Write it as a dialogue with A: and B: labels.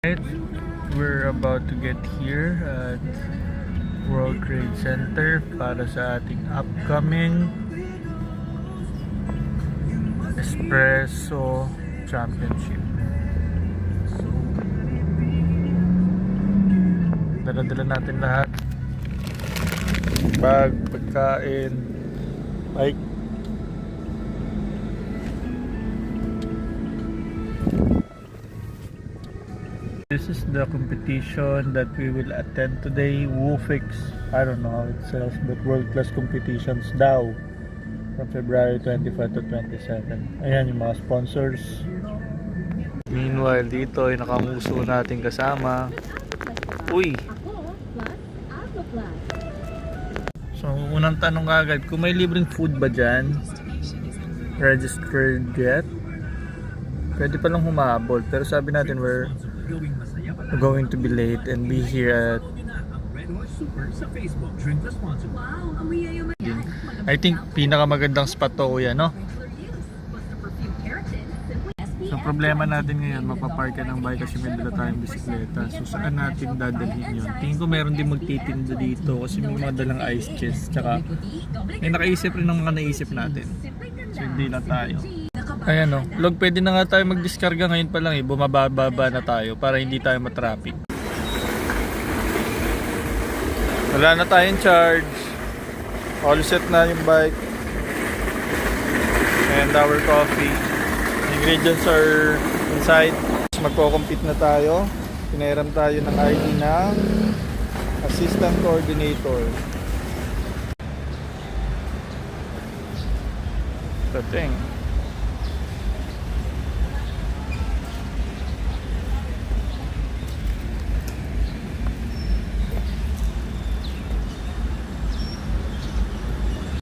A: Right, we're about to get here at World Trade Center para sa ating upcoming Espresso Championship. So, dala-dala natin lahat. Bag, pagkain, bike. This is the competition that we will attend today. WooFix, I don't know how it says, but World Class Competitions daw from February 25 to 27. Ayan yung mga sponsors. Meanwhile, dito ay nakamuso natin kasama. Uy! So, unang tanong agad, kung may libreng food ba dyan? Registered yet? Pwede pa lang humabol, pero sabi natin we're going to be late and be here at I think pinakamagandang spot to kuya, no? So problema natin ngayon, mapapark ka ng bike kasi may dala tayong bisikleta. So saan natin dadalhin yun? Tingin ko meron din magtitinda dito kasi may mga dalang ice chest. Tsaka may nakaisip rin ng mga naisip natin. So hindi lang tayo. Ayan o, log, pwede na nga tayo mag-discarga ngayon pa lang eh. Bumababa na tayo para hindi tayo matraffic. Wala na tayong charge. All set na yung bike. And our coffee. Ingredients are inside. Magko-compete na tayo. Pinahiram tayo ng ID ng Assistant Coordinator. Dating.